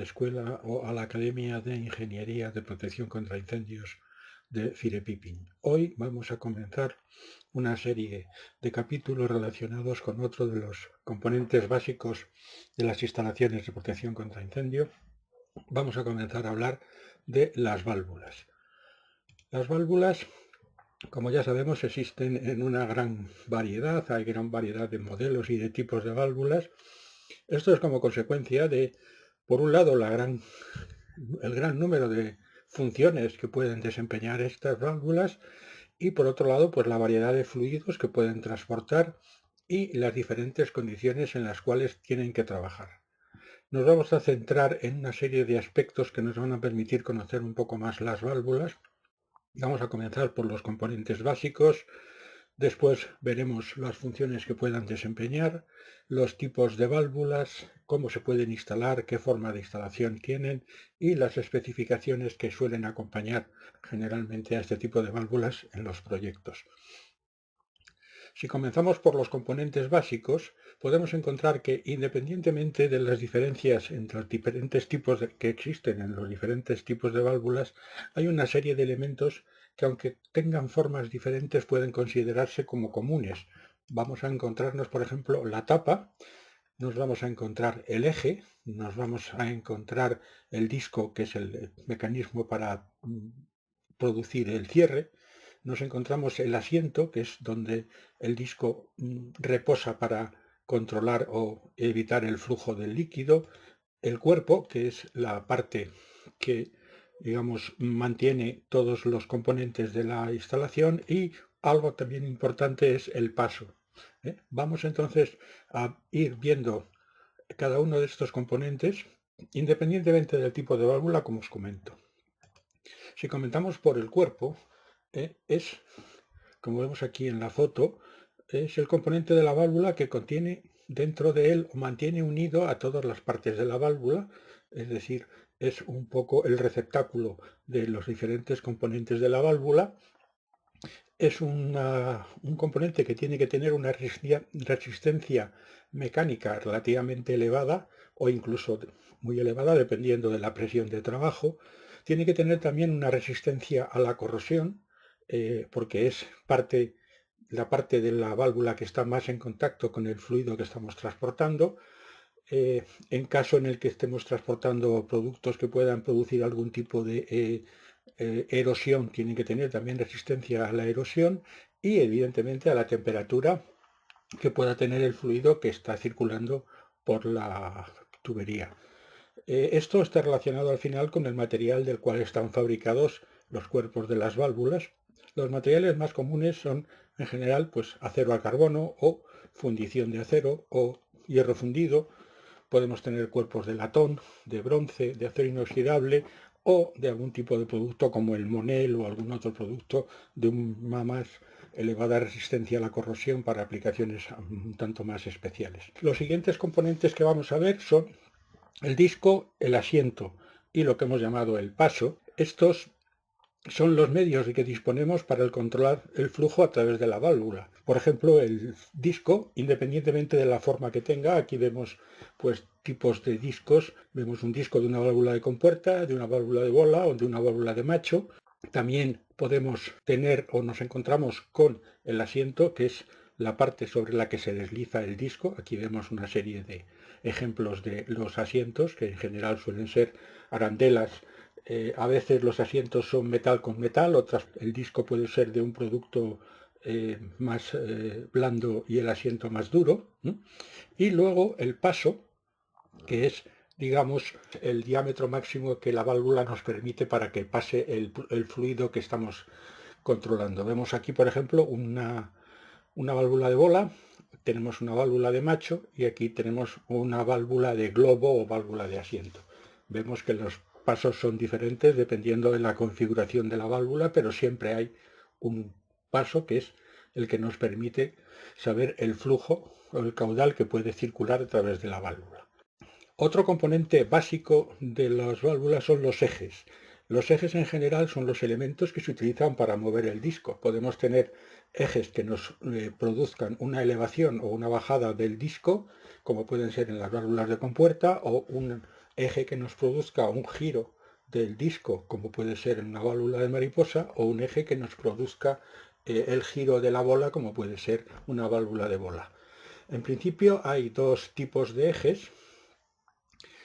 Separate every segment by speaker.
Speaker 1: escuela o a la Academia de Ingeniería de Protección contra Incendios de Firepipin. Hoy vamos a comenzar una serie de capítulos relacionados con otro de los componentes básicos de las instalaciones de protección contra incendio. Vamos a comenzar a hablar de las válvulas. Las válvulas, como ya sabemos, existen en una gran variedad, hay gran variedad de modelos y de tipos de válvulas. Esto es como consecuencia de, por un lado, el gran número de funciones que pueden desempeñar estas válvulas y, por otro lado, pues la variedad de fluidos que pueden transportar y las diferentes condiciones en las cuales tienen que trabajar. Nos vamos a centrar en una serie de aspectos que nos van a permitir conocer un poco más las válvulas. Vamos a comenzar por los componentes básicos. Después veremos las funciones que puedan desempeñar, los tipos de válvulas, cómo se pueden instalar, qué forma de instalación tienen y las especificaciones que suelen acompañar generalmente a este tipo de válvulas en los proyectos. Si comenzamos por los componentes básicos, podemos encontrar que independientemente de las diferencias entre los diferentes tipos que existen en los diferentes tipos de válvulas, hay una serie de elementos que, aunque tengan formas diferentes, pueden considerarse como comunes. Vamos a encontrarnos, por ejemplo, la tapa, nos vamos a encontrar el eje, nos vamos a encontrar el disco, que es el mecanismo para producir el cierre. Nos encontramos el asiento, que es donde el disco reposa para controlar o evitar el flujo del líquido, el cuerpo, que es la parte que, digamos, mantiene todos los componentes de la instalación, y algo también importante es el paso. Vamos entonces a ir viendo cada uno de estos componentes independientemente del tipo de válvula, como os comento. Si comentamos por el cuerpo, es, como vemos aquí en la foto, es el componente de la válvula que contiene dentro de él o mantiene unido a todas las partes de la válvula, es decir, es un poco el receptáculo de los diferentes componentes de la válvula. Es un componente que tiene que tener una resistencia mecánica relativamente elevada o incluso muy elevada dependiendo de la presión de trabajo. Tiene que tener también una resistencia a la corrosión porque es la parte de la válvula que está más en contacto con el fluido que estamos transportando. En caso en el que estemos transportando productos que puedan producir algún tipo de erosión, tienen que tener también resistencia a la erosión y evidentemente a la temperatura que pueda tener el fluido que está circulando por la tubería. Esto está relacionado al final con el material del cual están fabricados los cuerpos de las válvulas. Los materiales más comunes son en general pues acero al carbono o fundición de acero o hierro fundido. Podemos tener cuerpos de latón, de bronce, de acero inoxidable o de algún tipo de producto como el Monel o algún otro producto de una más elevada resistencia a la corrosión para aplicaciones un tanto más especiales. Los siguientes componentes que vamos a ver son el disco, el asiento y lo que hemos llamado el paso. Estos son los medios de que disponemos para controlar el flujo a través de la válvula. Por ejemplo, el disco, independientemente de la forma que tenga, aquí vemos pues tipos de discos. Vemos un disco de una válvula de compuerta, de una válvula de bola o de una válvula de macho. También podemos tener o nos encontramos con el asiento, que es la parte sobre la que se desliza el disco. Aquí vemos una serie de ejemplos de los asientos, que en general suelen ser arandelas. A veces los asientos son metal con metal, otras el disco puede ser de un producto más blando y el asiento más duro. Y luego el paso, que es, digamos, el diámetro máximo que la válvula nos permite para que pase el fluido que estamos controlando. Vemos aquí, por ejemplo, una válvula de bola, tenemos una válvula de macho y aquí tenemos una válvula de globo o válvula de asiento. Vemos que los pasos son diferentes dependiendo de la configuración de la válvula, pero siempre hay un paso que es el que nos permite saber el flujo o el caudal que puede circular a través de la válvula. Otro componente básico de las válvulas son los ejes. Los ejes en general son los elementos que se utilizan para mover el disco. Podemos tener ejes que nos produzcan una elevación o una bajada del disco, como pueden ser en las válvulas de compuerta, o un eje que nos produzca un giro del disco, como puede ser en una válvula de mariposa, o un eje que nos produzca el giro de la bola, como puede ser una válvula de bola. En principio hay dos tipos de ejes.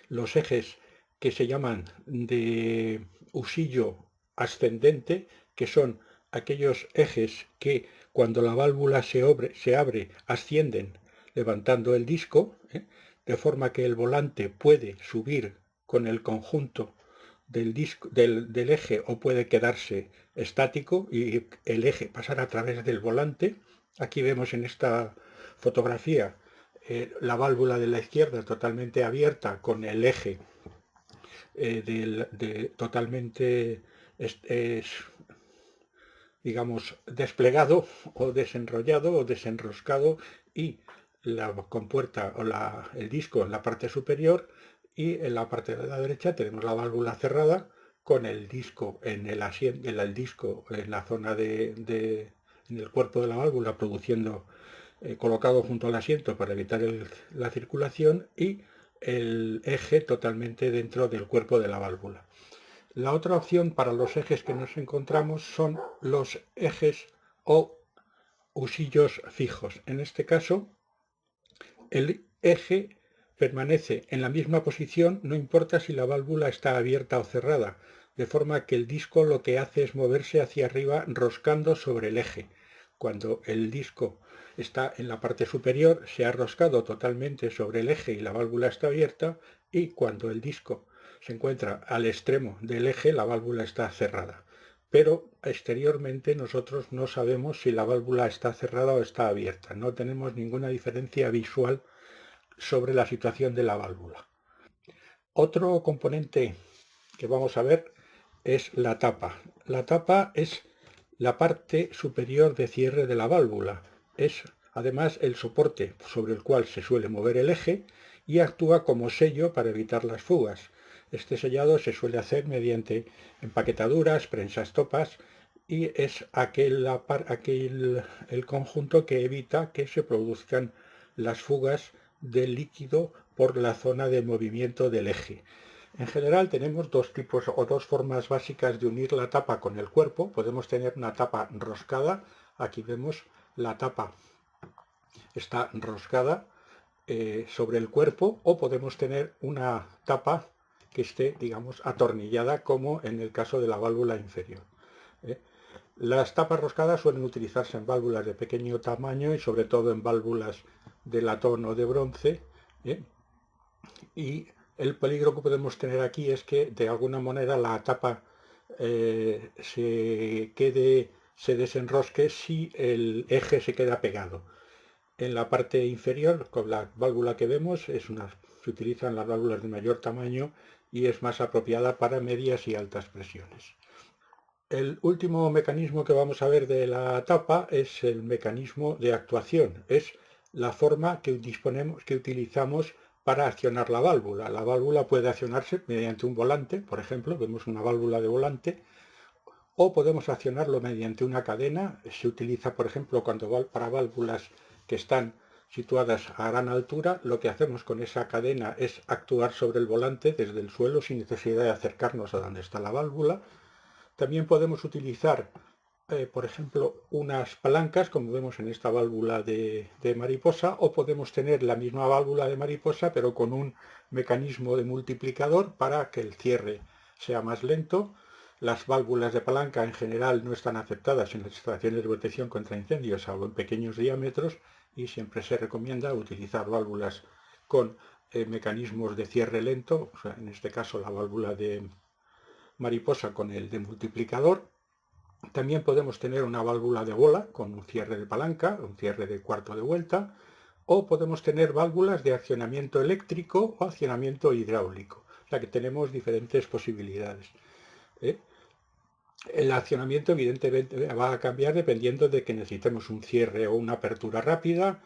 Speaker 1: Los ejes que se llaman de husillo ascendente, que son aquellos ejes que cuando la válvula se abre ascienden levantando el disco, de forma que el volante puede subir con el conjunto del eje o puede quedarse estático y el eje pasar a través del volante. Aquí vemos en esta fotografía la válvula de la izquierda totalmente abierta con el eje totalmente digamos desplegado o desenrollado o desenroscado, y la compuerta o el disco en la parte superior, y en la parte de la derecha tenemos la válvula cerrada con el disco en el asiento, el disco en la zona en el cuerpo de la válvula produciendo colocado junto al asiento para evitar la circulación, y el eje totalmente dentro del cuerpo de la válvula. La otra opción para los ejes que nos encontramos son los ejes o husillos fijos. En este caso, el eje permanece en la misma posición, no importa si la válvula está abierta o cerrada, de forma que el disco lo que hace es moverse hacia arriba roscando sobre el eje. Cuando el disco está en la parte superior, se ha roscado totalmente sobre el eje y la válvula está abierta, y cuando el disco se encuentra al extremo del eje, la válvula está cerrada. Pero exteriormente nosotros no sabemos si la válvula está cerrada o está abierta. No tenemos ninguna diferencia visual sobre la situación de la válvula. Otro componente que vamos a ver es la tapa. La tapa es la parte superior de cierre de la válvula. Es además el soporte sobre el cual se suele mover el eje y actúa como sello para evitar las fugas. Este sellado se suele hacer mediante empaquetaduras, prensas topas, y es el conjunto que evita que se produzcan las fugas de líquido por la zona de movimiento del eje. En general tenemos dos tipos o dos formas básicas de unir la tapa con el cuerpo. Podemos tener una tapa roscada. Aquí vemos la tapa está roscada sobre el cuerpo, o podemos tener una tapa que esté, digamos, atornillada, como en el caso de la válvula inferior. Las tapas roscadas suelen utilizarse en válvulas de pequeño tamaño y sobre todo en válvulas de latón o de bronce. Y el peligro que podemos tener aquí es que de alguna manera la tapa se desenrosque si el eje se queda pegado. En la parte inferior, con la válvula que vemos, se utilizan las válvulas de mayor tamaño y es más apropiada para medias y altas presiones. El último mecanismo que vamos a ver de la tapa es el mecanismo de actuación. Es la forma que utilizamos para accionar la válvula. La válvula puede accionarse mediante un volante, por ejemplo, vemos una válvula de volante, o podemos accionarlo mediante una cadena. Se utiliza, por ejemplo, para válvulas que están situadas a gran altura, lo que hacemos con esa cadena es actuar sobre el volante desde el suelo sin necesidad de acercarnos a donde está la válvula. También podemos utilizar, por ejemplo, unas palancas, como vemos en esta válvula de mariposa, o podemos tener la misma válvula de mariposa, pero con un mecanismo de multiplicador para que el cierre sea más lento. Las válvulas de palanca en general no están aceptadas en las estaciones de protección contra incendios, salvo en pequeños diámetros, y siempre se recomienda utilizar válvulas con mecanismos de cierre lento, o sea, en este caso la válvula de mariposa con el de multiplicador. También podemos tener una válvula de bola con un cierre de palanca, un cierre de cuarto de vuelta, o podemos tener válvulas de accionamiento eléctrico o accionamiento hidráulico. O sea que tenemos diferentes posibilidades. El accionamiento evidentemente va a cambiar dependiendo de que necesitemos un cierre o una apertura rápida.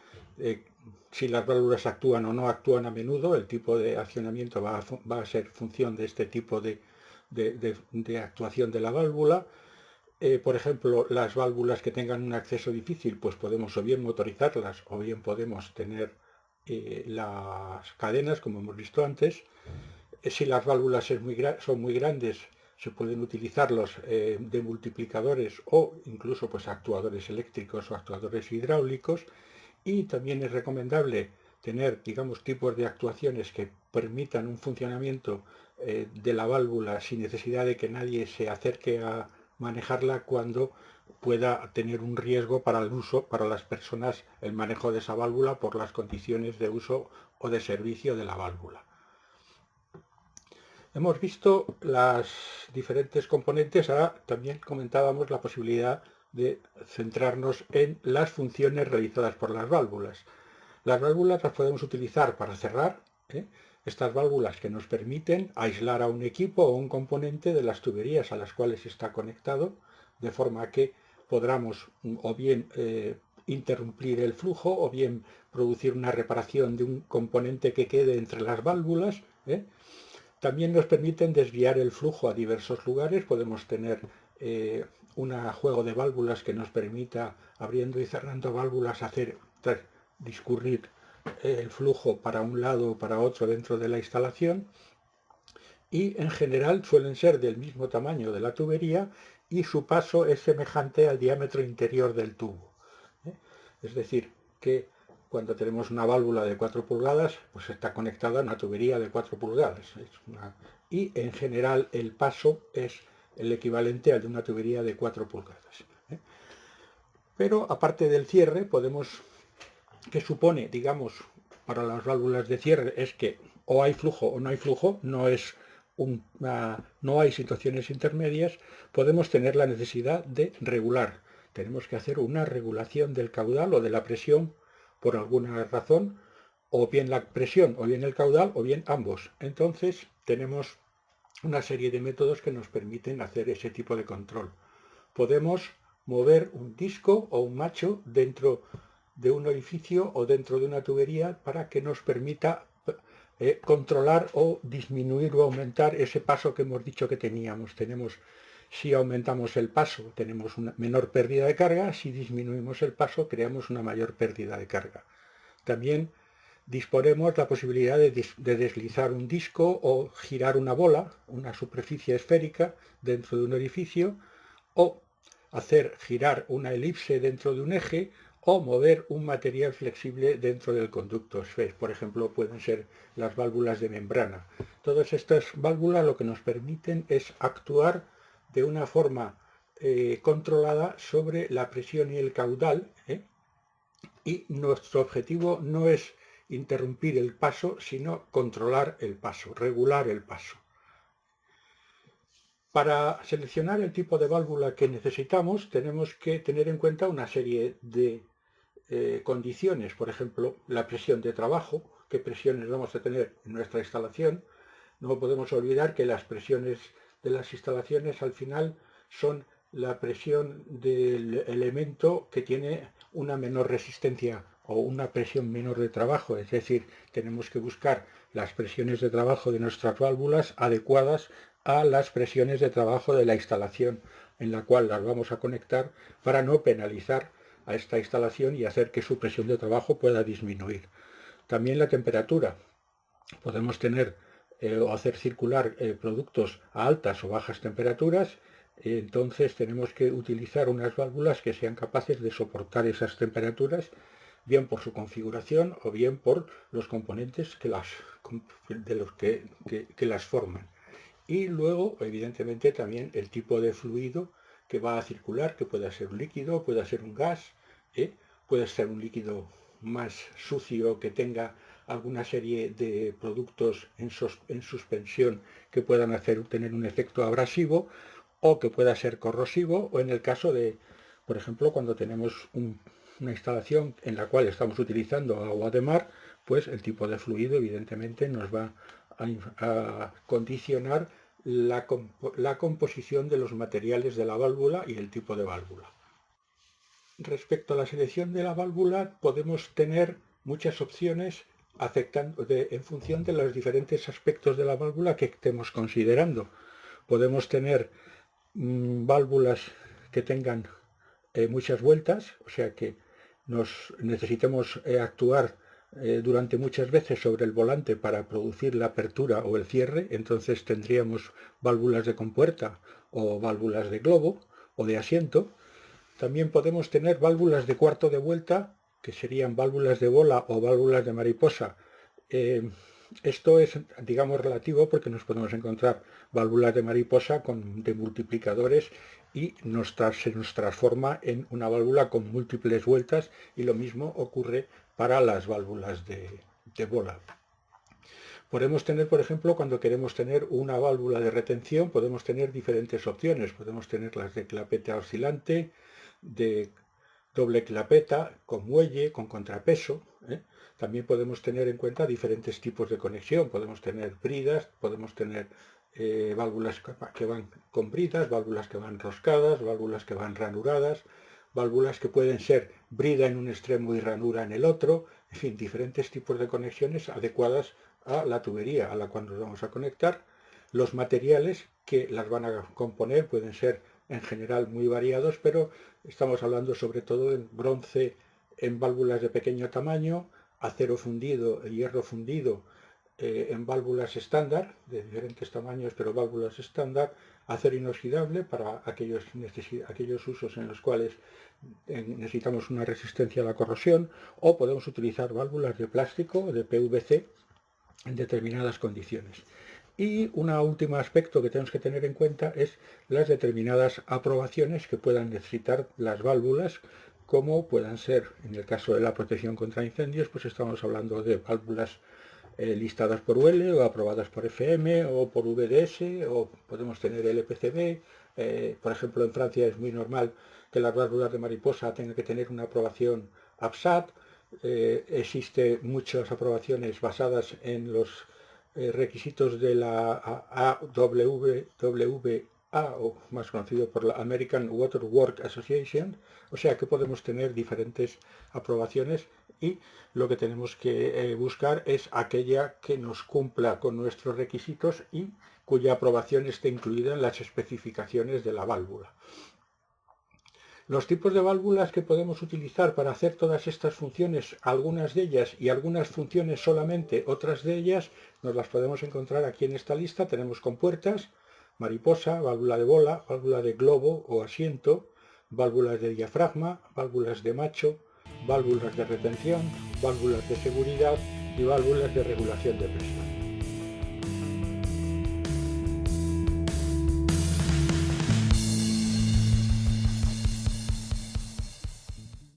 Speaker 1: Si las válvulas actúan o no actúan a menudo, el tipo de accionamiento va a ser función de este tipo de actuación de la válvula. Por ejemplo, las válvulas que tengan un acceso difícil, pues podemos o bien motorizarlas o bien podemos tener las cadenas, como hemos visto antes. Si las válvulas son muy grandes, se pueden utilizarlos de multiplicadores o incluso pues actuadores eléctricos o actuadores hidráulicos, y también es recomendable tener, digamos, tipos de actuaciones que permitan un funcionamiento de la válvula sin necesidad de que nadie se acerque a manejarla cuando pueda tener un riesgo para el uso, para las personas, el manejo de esa válvula por las condiciones de uso o de servicio de la válvula. Hemos visto las diferentes componentes, ahora también comentábamos la posibilidad de centrarnos en las funciones realizadas por las válvulas. Las válvulas las podemos utilizar para cerrar, estas válvulas que nos permiten aislar a un equipo o un componente de las tuberías a las cuales está conectado, de forma que podamos o bien interrumpir el flujo o bien producir una reparación de un componente que quede entre las válvulas. También nos permiten desviar el flujo a diversos lugares. Podemos tener un juego de válvulas que nos permita, abriendo y cerrando válvulas, discurrir el flujo para un lado o para otro dentro de la instalación, y en general suelen ser del mismo tamaño de la tubería y su paso es semejante al diámetro interior del tubo. Es decir, que cuando tenemos una válvula de 4 pulgadas, pues está conectada a una tubería de 4 pulgadas. Y en general el paso es el equivalente al de una tubería de 4 pulgadas. Pero aparte del cierre, que supone, digamos, para las válvulas de cierre, es que o hay flujo o no hay flujo, no hay situaciones intermedias, podemos tener la necesidad de regular. Tenemos que hacer una regulación del caudal o de la presión por alguna razón, o bien la presión, o bien el caudal, o bien ambos. Entonces tenemos una serie de métodos que nos permiten hacer ese tipo de control. Podemos mover un disco o un macho dentro de un orificio o dentro de una tubería para que nos permita controlar o disminuir o aumentar ese paso que hemos dicho que teníamos. Si aumentamos el paso, tenemos una menor pérdida de carga; si disminuimos el paso, creamos una mayor pérdida de carga. También disponemos la posibilidad de deslizar un disco o girar una bola, una superficie esférica, dentro de un orificio, o hacer girar una elipse dentro de un eje, o mover un material flexible dentro del conducto. Por ejemplo, pueden ser las válvulas de membrana. Todas estas válvulas lo que nos permiten es actuar de una forma controlada sobre la presión y el caudal, y nuestro objetivo no es interrumpir el paso, sino controlar el paso, regular el paso. Para seleccionar el tipo de válvula que necesitamos, tenemos que tener en cuenta una serie de condiciones. Por ejemplo, la presión de trabajo, qué presiones vamos a tener en nuestra instalación. No podemos olvidar que las presiones de las instalaciones al final son la presión del elemento que tiene una menor resistencia o una presión menor de trabajo. Es decir, tenemos que buscar las presiones de trabajo de nuestras válvulas adecuadas a las presiones de trabajo de la instalación en la cual las vamos a conectar, para no penalizar a esta instalación y hacer que su presión de trabajo pueda disminuir. También la temperatura. Podemos tener o hacer circular productos a altas o bajas temperaturas. Entonces tenemos que utilizar unas válvulas que sean capaces de soportar esas temperaturas, bien por su configuración o bien por los componentes que las forman. Y luego, evidentemente, también el tipo de fluido que va a circular, que puede ser un líquido, puede ser un gas, puede ser un líquido más sucio que tenga alguna serie de productos en suspensión que puedan tener un efecto abrasivo, o que pueda ser corrosivo, o en el caso de, por ejemplo, cuando tenemos una instalación en la cual estamos utilizando agua de mar, pues el tipo de fluido evidentemente nos va a condicionar la composición de los materiales de la válvula y el tipo de válvula. Respecto a la selección de la válvula, podemos tener muchas opciones en función de los diferentes aspectos de la válvula que estemos considerando. Podemos tener válvulas que tengan muchas vueltas, o sea que necesitemos actuar durante muchas veces sobre el volante para producir la apertura o el cierre, entonces tendríamos válvulas de compuerta o válvulas de globo o de asiento. También podemos tener válvulas de cuarto de vuelta, que serían válvulas de bola o válvulas de mariposa. Esto es, digamos, relativo porque nos podemos encontrar válvulas de mariposa de multiplicadores y se nos transforma en una válvula con múltiples vueltas, y lo mismo ocurre para las válvulas de bola. Podemos tener, por ejemplo, cuando queremos tener una válvula de retención, podemos tener diferentes opciones. Podemos tener las de clapeta oscilante, de doble clapeta, con muelle, con contrapeso. También podemos tener en cuenta diferentes tipos de conexión. Podemos tener bridas, podemos tener válvulas que van con bridas, válvulas que van roscadas, válvulas que van ranuradas, válvulas que pueden ser brida en un extremo y ranura en el otro. En fin, diferentes tipos de conexiones adecuadas a la tubería a la cual nos vamos a conectar. Los materiales que las van a componer pueden ser en general muy variados, pero estamos hablando sobre todo en bronce en válvulas de pequeño tamaño, acero fundido, hierro fundido en válvulas estándar, de diferentes tamaños, pero válvulas estándar, acero inoxidable para aquellos usos en los cuales necesitamos una resistencia a la corrosión, o podemos utilizar válvulas de plástico, de PVC, en determinadas condiciones. Y un último aspecto que tenemos que tener en cuenta es las determinadas aprobaciones que puedan necesitar las válvulas, como puedan ser, en el caso de la protección contra incendios, pues estamos hablando de válvulas listadas por UL o aprobadas por FM o por VDS, o podemos tener LPCB. Por ejemplo, en Francia es muy normal que las válvulas de mariposa tengan que tener una aprobación APSAT. Existen muchas aprobaciones basadas en los requisitos de la AWWA, o más conocido por la American Water Works Association, o sea que podemos tener diferentes aprobaciones, y lo que tenemos que buscar es aquella que nos cumpla con nuestros requisitos y cuya aprobación esté incluida en las especificaciones de la válvula. Los tipos de válvulas que podemos utilizar para hacer todas estas funciones, algunas de ellas y algunas funciones solamente, otras de ellas nos las podemos encontrar aquí en esta lista. Tenemos compuertas, mariposa, válvula de bola, válvula de globo o asiento, válvulas de diafragma, válvulas de macho, válvulas de retención, válvulas de seguridad y válvulas de regulación de presión.